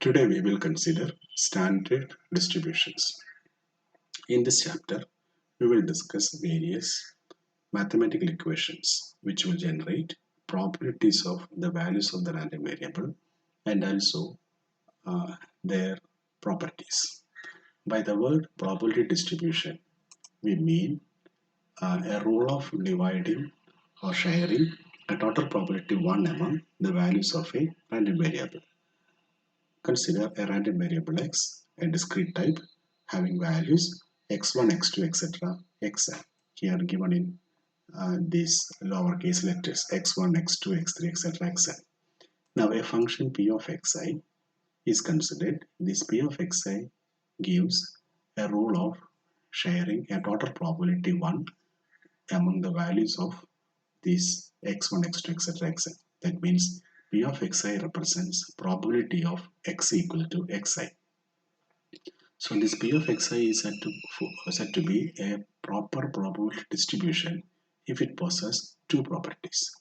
Today we will consider standard distributions. In this chapter, we will discuss various mathematical equations which will generate probabilities of the values of the random variable and also their properties. By the word probability distribution, we mean a rule of dividing or sharing a total probability 1 among the values of a random variable. Consider a random variable x, a discrete type, having values x1, x2, etc. xn. Here given in these lowercase letters x1, x2, x3, etc. xn. Now a function p of xi is considered. This p of xi gives a rule of sharing a total probability 1 among the values of these x1, x2, etc. xn. That means p of xi represents probability of x equal to xi. So this p of xi is said to be a proper probability distribution if it possesses two properties.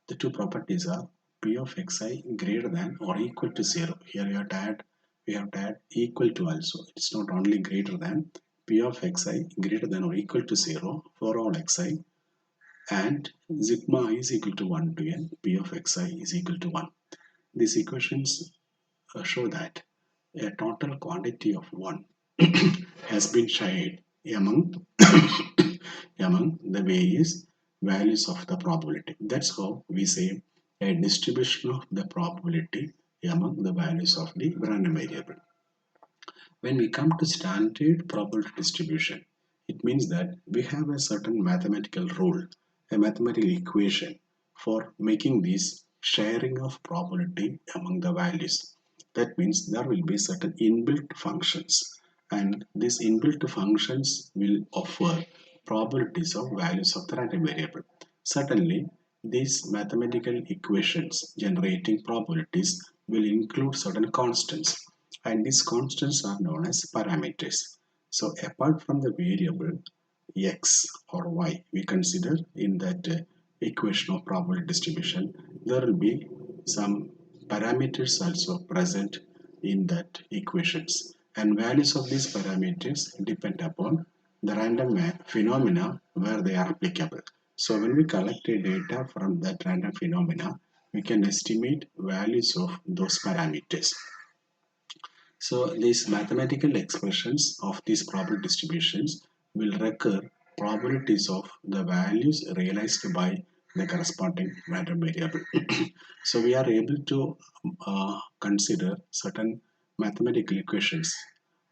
The two properties are p of xi greater than or equal to 0. Here we have to add equal to also. It's not only greater than, p of xi greater than or equal to 0 for all xi, and sigma is equal to 1 to n, p of xi is equal to 1. These equations show that a total quantity of 1 has been shared among among the various values of the probability. That's how we say a distribution of the probability among the values of the random variable. When we come to standard probability distribution, it means that we have a certain mathematical rule, a mathematical equation for making this sharing of probability among the values. That means there will be certain inbuilt functions, and these inbuilt functions will offer probabilities of values of the random variable. Certainly, these mathematical equations generating probabilities will include certain constants, and these constants are known as parameters. So apart from the variable x or y we consider in that equation of probability distribution, there will be some parameters also present in that equations, and values of these parameters depend upon the random phenomena where they are applicable. So when we collect a data from that random phenomena, we can estimate values of those parameters. So these mathematical expressions of these probability distributions will recur probabilities of the values realized by the corresponding random variable. So we are able to consider certain mathematical equations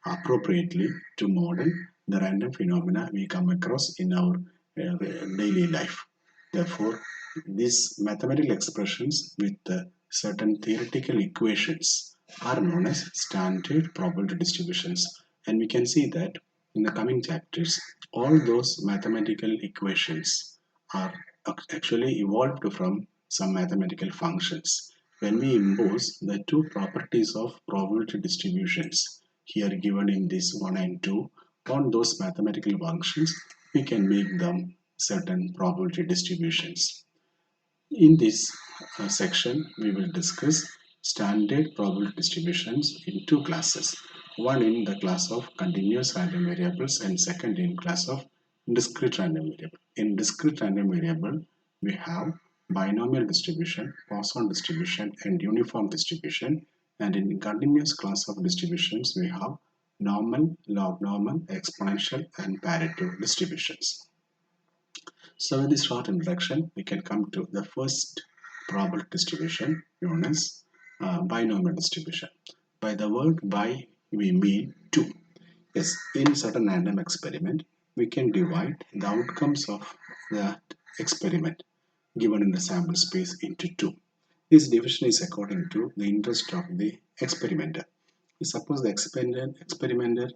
appropriately to model the random phenomena we come across in our daily life. Therefore, these mathematical expressions with certain theoretical equations are known as standard probability distributions, and we can see that in the coming chapters all those mathematical equations are actually evolved from some mathematical functions. When we impose the two properties of probability distributions here given in this 1 and 2 on those mathematical functions, we can make them certain probability distributions. In this section, we will discuss standard probability distributions in two classes. One in the class of continuous random variables and second in class of discrete random variable. In discrete random variable, we have binomial distribution, Poisson distribution, and uniform distribution. And in continuous class of distributions, we have normal, log normal, exponential, and Pareto distributions. So with this short introduction, we can come to the first probability distribution known as binomial distribution. By the word bi, we mean two. Yes, in certain random experiment, we can divide the outcomes of that experiment given in the sample space into two. This division is according to the interest of the experimenter. Suppose the experimenter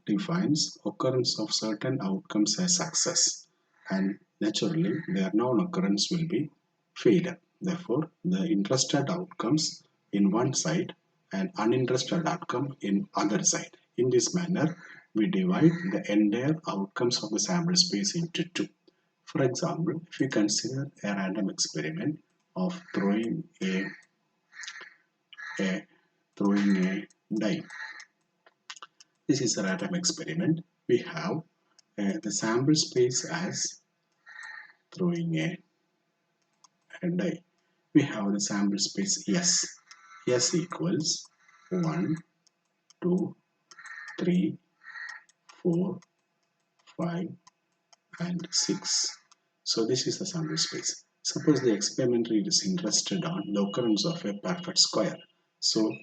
defines occurrence of certain outcomes as success, and naturally their non-occurrence will be failure. Therefore, the interested outcomes in one side and uninterested outcome in other side. In this manner, we divide the entire outcomes of the sample space into two. For example, if we consider a random experiment of throwing a throwing a die. This is a random experiment. We have the sample space as throwing a die. We have the sample space S. S equals 1, 2, 3, 4, 5, and 6. So this is the sample space. Suppose the experimenter is interested on the occurrence of a perfect square. So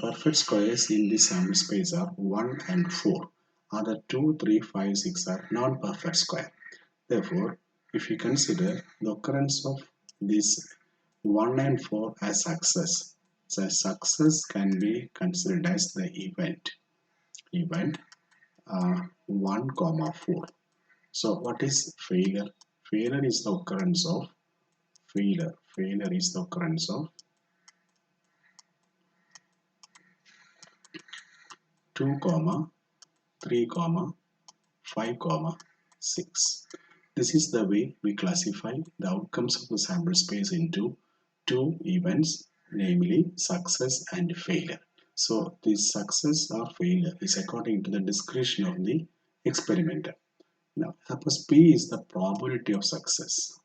perfect squares in this sample space are 1 and 4. Other 2, 3, 5, 6 are non-perfect square. Therefore, if you consider the occurrence of this 1 and 4 as success, the success can be considered as the event 1 comma 4. So what is failure? Failure is the occurrence of Failure is the occurrence of 2 comma 3 comma 5 comma 6. This is the way we classify the outcomes of the sample space into two events, namely success and failure. So this success or failure is according to the discretion of the experimenter. Now suppose P is the probability of success.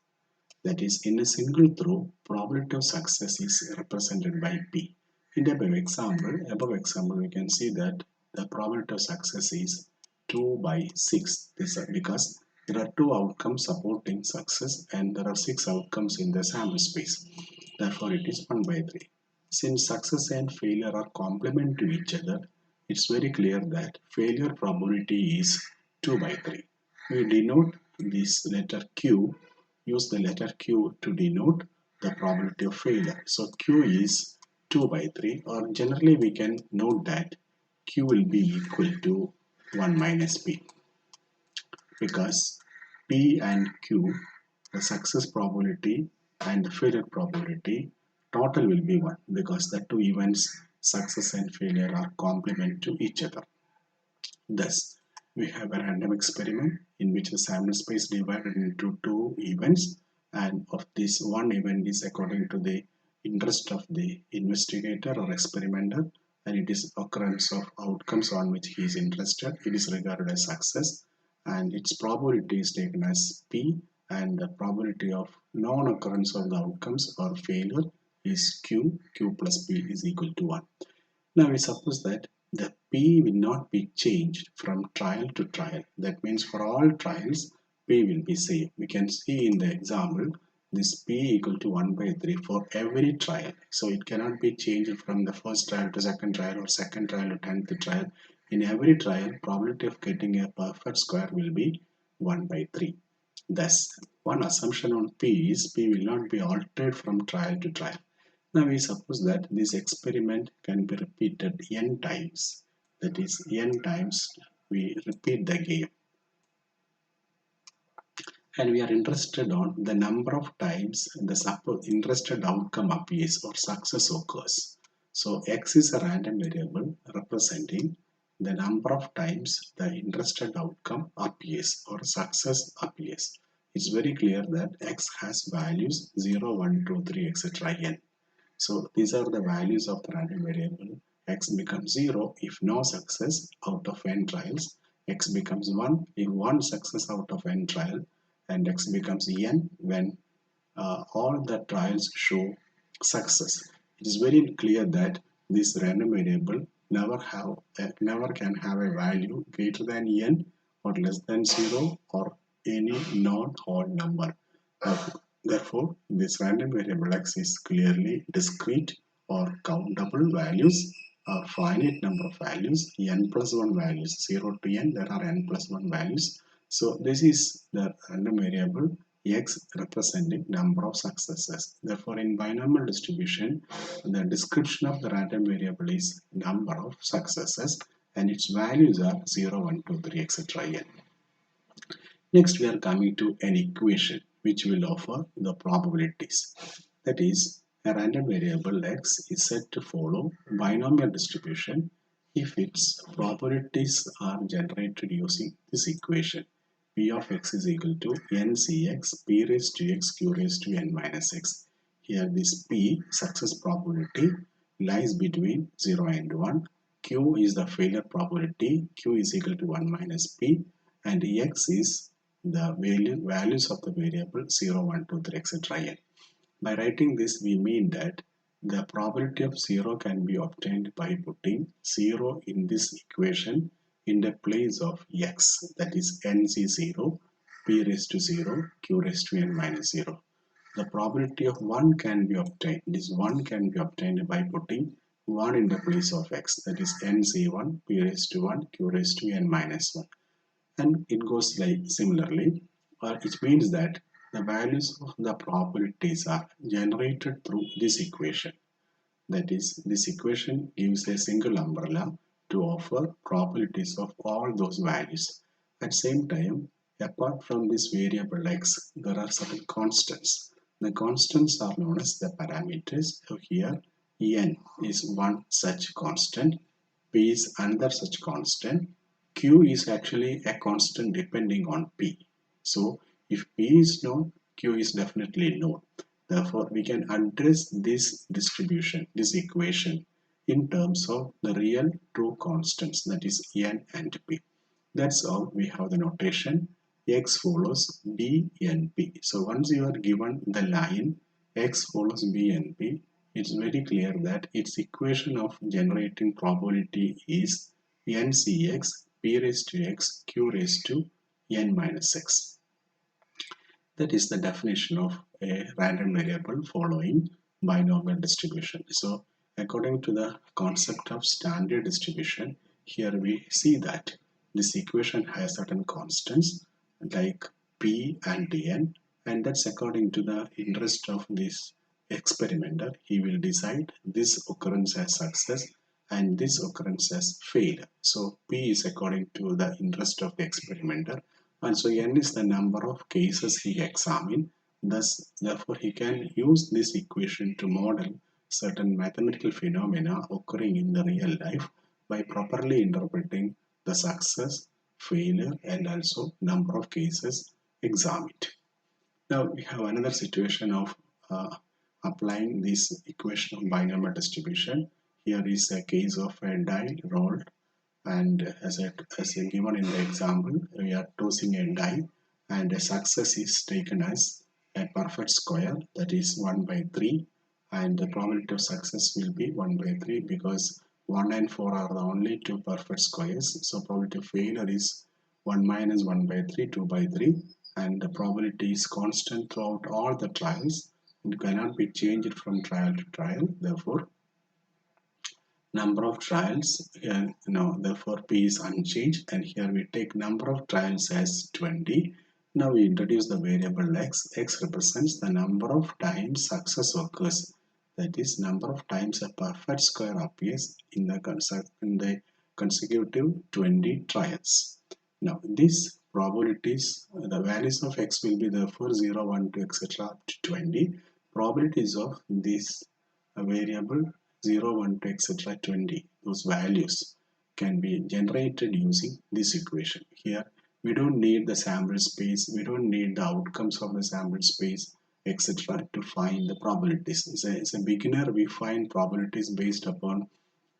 That is, in a single throw, probability of success is represented by P. In the above example, we can see that the probability of success is 2 by 6. This is because there are two outcomes supporting success and there are 6 outcomes in the sample space. Therefore, it is 1 by 3. Since success and failure are complement to each other, it's very clear that failure probability is 2 by 3. We denote this letter Q, use the letter Q to denote the probability of failure. So Q is 2 by 3, or generally we can note that Q will be equal to 1 minus P, because P and Q, the success probability and the failure probability, total will be 1, because the two events success and failure are complement to each other. Thus, we have a random experiment in which the sample space divided into two events, and of this one event is according to the interest of the investigator or experimenter, and it is occurrence of outcomes on which he is interested. It is regarded as success, and its probability is taken as P, and the probability of non-occurrence of the outcomes or failure is Q. Q plus P is equal to 1. Now we suppose that the P will not be changed from trial to trial. That means for all trials, P will be same. We can see in the example, this P equal to 1 by 3 for every trial. So it cannot be changed from the first trial to second trial or second trial to 10th trial. In every trial, probability of getting a perfect square will be 1 by 3. Thus, one assumption on P is P will not be altered from trial to trial. Now we suppose that this experiment can be repeated n times. That is, n times we repeat the game. And we are interested on the number of times the interested outcome appears or success occurs. So x is a random variable representing the number of times the interested outcome appears or success appears. It's very clear that x has values 0, 1, 2, 3, etc. n. So these are the values of the random variable. X becomes 0 if no success out of n trials. X becomes 1 if one success out of n trial. And X becomes n when all the trials show success. It is very clear that this random variable never can have a value greater than n or less than 0 or any non-whole number. Therefore, this random variable x is clearly discrete or countable values or finite number of values, n plus 1 values, 0 to n, there are n plus 1 values. So this is the random variable x representing number of successes. Therefore, in binomial distribution, the description of the random variable is number of successes and its values are 0, 1, 2, 3, etc. n. Next, we are coming to an equation which will offer the probabilities. That is, a random variable x is said to follow binomial distribution if its probabilities are generated using this equation. P of x is equal to ncx p raised to x q raised to n minus x. Here this p, success probability, lies between 0 and 1. Q is the failure probability. Q is equal to 1 minus P, and X is the values of the variable 0, 1, 2, 3, etc. N. By writing this, we mean that the probability of 0 can be obtained by putting 0 in this equation in the place of X, that is NC0, P raised to 0, Q raised to N minus 0. The probability of 1 can be obtained. This 1 can be obtained by putting 1 in the place of X, that is NC1, P raised to 1, Q raised to N minus 1. And it goes like similarly, it means that the values of the probabilities are generated through this equation. That is, this equation gives a single umbrella to offer probabilities of all those values. At the same time, apart from this variable x, there are certain constants. The constants are known as the parameters. So here, n is one such constant, p is another such constant, q is actually a constant depending on p. So if p is known, q is definitely known. Therefore, we can address this distribution, this equation, in terms of the real two constants, that is n and p. That's how we have the notation x follows b and p. So once you are given the line x follows b and p, it's very clear that its equation of generating probability is ncx p raised to x q raised to n minus x. That is the definition of a random variable following binomial distribution. So according to the concept of standard distribution, here we see that this equation has certain constants like p and n, and that's according to the interest of this experimenter. He will decide this occurrence as success and this occurrence as failure. So p is according to the interest of the experimenter, and so n is the number of cases he examined. Thus, therefore, he can use this equation to model certain mathematical phenomena occurring in the real life by properly interpreting the success, failure, and also number of cases examined. Now we have another situation of applying this equation of binomial distribution. Here is a case of a die rolled, and as given in the example, we are tossing a die, and a success is taken as a perfect square, that is 1 by 3, and the probability of success will be 1 by 3 because 1 and 4 are the only two perfect squares. So probability of failure is 1 minus 1 by 3, 2 by 3, and the probability is constant throughout all the trials. It cannot be changed from trial to trial. Therefore, number of trials here, therefore p is unchanged, and here we take number of trials as 20. Now we introduce the variable x. X represents the number of times success occurs, that is number of times a perfect square appears in the consecutive 20 trials. Now these probabilities, the values of x will be therefore 0, 1, 2, etc. up to 20. Probabilities of this variable 0, 1, 2, etc. 20, those values can be generated using this equation. Here we don't need the sample space, we don't need the outcomes of the sample space, etc. to find the probabilities. As a beginner, we find probabilities based upon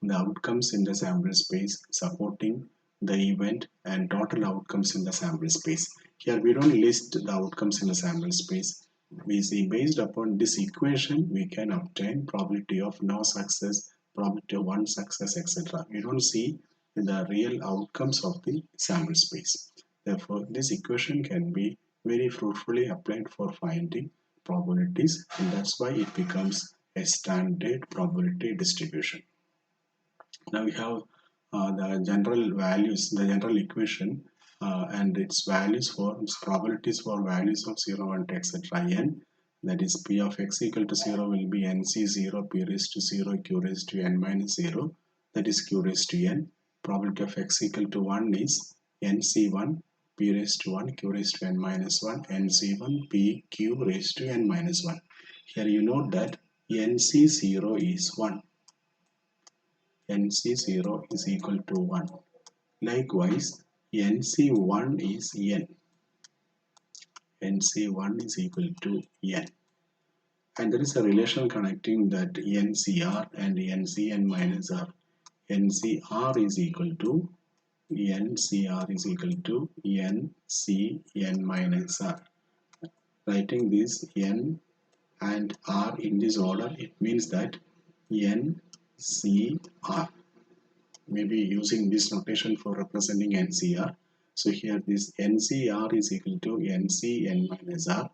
the outcomes in the sample space supporting the event and total outcomes in the sample space. Here we don't list the outcomes in the sample space. We see based upon this equation we can obtain probability of no success, probability of one success, etc. We don't see the real outcomes of the sample space. Therefore, this equation can be very fruitfully applied for finding probabilities, and that's why it becomes a standard probability distribution. Now we have the general values, the general equation, and its values for its probabilities for values of 0, 1, etc. n. That is p of x equal to 0 will be nc0 p raised to 0 q raised to n minus 0, that is q raised to n. Probability of x equal to 1 is nc1 p raised to 1 q raised to n minus 1 nc1 p q raised to n minus 1. Here you note that nc0 is 1. nc0 is equal to 1. Likewise, nc1 is n. nc1 is equal to n. And there is a relation connecting that NCR and NCN minus R. NCR is equal to NCR is equal to NCN minus R. Writing this N and R in this order, it means that NCR. Maybe using this notation for representing NCR. So here this NCR is equal to NCN minus R,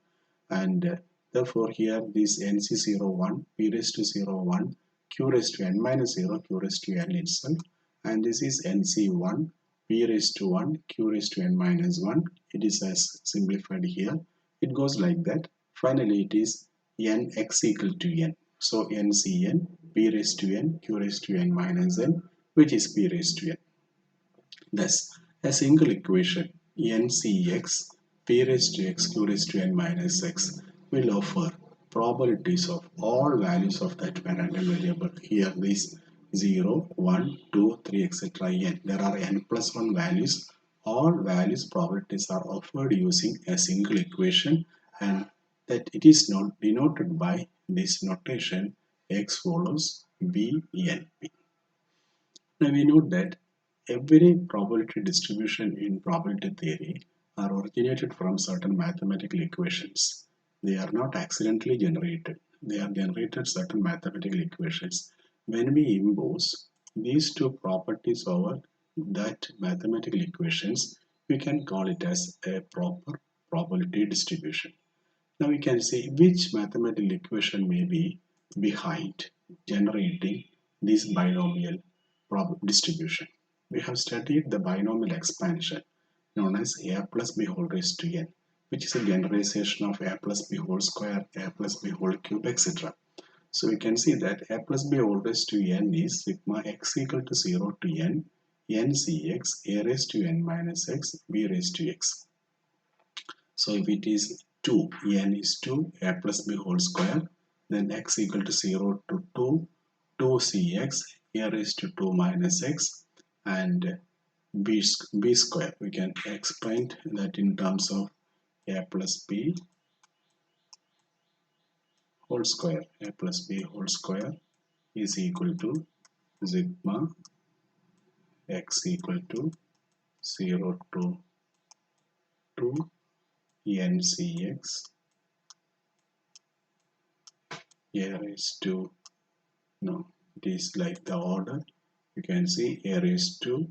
and therefore here this NC01 P raised to 01 Q raised to N minus 0 Q raised to N itself, and this is NC1 P raised to 1 Q raised to N minus 1. It is as simplified here. It goes like that. Finally it is Nx equal to N. So NCN P raised to N Q raised to N minus N, which is P raised to N. Thus, a single equation NCx P raised to x Q raised to N minus x will offer probabilities of all values of that random variable. Here this 0, 1, 2, 3, etc. n. There are n plus 1 values. All values probabilities are offered using a single equation, and that it is not denoted by this notation x follows b n p. Now we note that every probability distribution in probability theory are originated from certain mathematical equations. They are not accidentally generated. They are generated certain mathematical equations. When we impose these two properties over that mathematical equations, we can call it as a proper probability distribution. Now we can see which mathematical equation may be behind generating this binomial distribution. We have studied the binomial expansion known as a plus b whole raised to n, which is a generalization of a plus b whole square, a plus b whole cube, etc. So we can see that a plus b whole raised to n is sigma x equal to 0 to n, n cx, a raised to n minus x, b raised to x. So if it is 2, n is 2, a plus b whole square, then x equal to 0 to 2, 2cx, a raised to 2 minus x, and b square. We can explain that in terms of a plus b whole square. A plus b whole square is equal to sigma x equal to 0 to 2 ncx, a raised to, no, it is like the order. You can see a raised to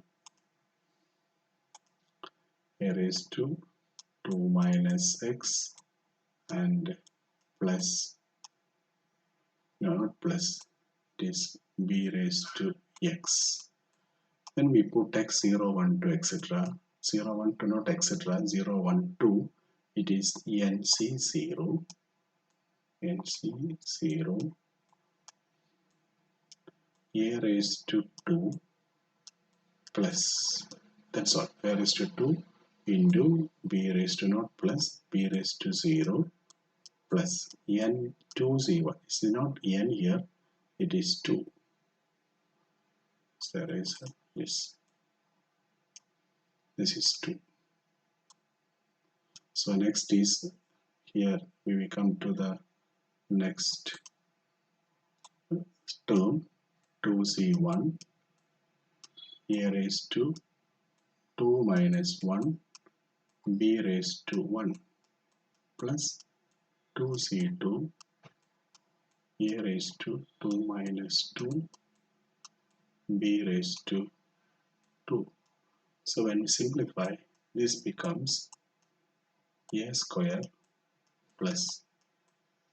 2 minus x and plus, no, not plus, it is b raised to x. When we put x 0, 1, 2, etc., 0, 1, 2, not etc., 0, 1, 2, it is nc0, nc0, a raised to 2 plus, that's all, a raised to 2 into b raised to not plus b raised to 0 plus n2c1. It's not n here, it is 2. So there is a, yes, this is 2. So next is, here we will come to the next term, 2c1, a raised to 2 minus 1, b raised to 1 plus 2c2, a raised to 2 minus 2, b raised to 2. So when we simplify, this becomes a square plus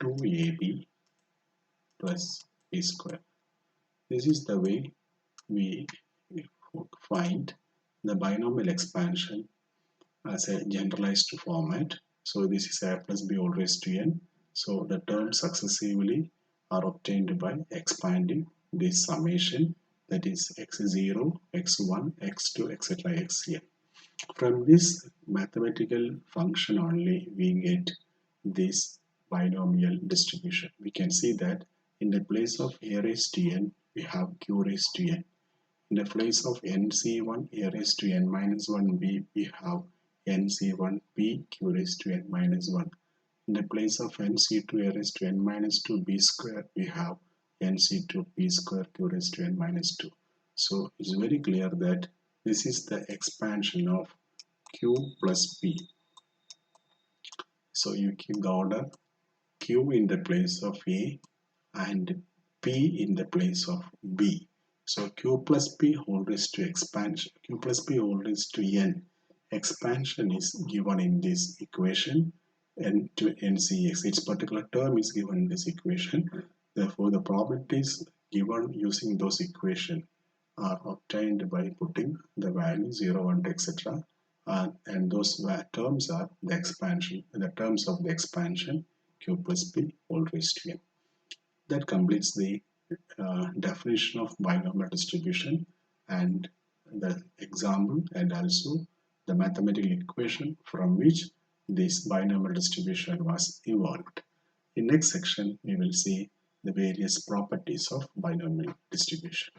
2ab plus b square. This is the way we find the binomial expansion as a generalized format. So this is a plus b all raised to n. So the terms successively are obtained by expanding this summation, that is x0, x1, x2, etc. xn. From this mathematical function only we get this binomial distribution. We can see that in the place of a raised to n we have q raised to n. In the place of nc1 a raised to n minus 1b we have nc1p q raised to n minus 1. In the place of nc2 a raised to n minus 2 b square, we have nc2 p square q raised to n minus 2. So it's very clear that this is the expansion of q plus p. So you keep the order q in the place of a and p in the place of b. So q plus p whole raised to expansion, q plus p whole raised to n. Expansion is given in this equation, n to ncx. Its particular term is given in this equation. Therefore, the probabilities given using those equations are obtained by putting the value 0, 1, etc. And those terms are the expansion, the terms of the expansion q plus p whole raised to n. That completes the definition of binomial distribution and the example, and also the mathematical equation from which this binomial distribution was evolved. In next section, we will see the various properties of binomial distribution.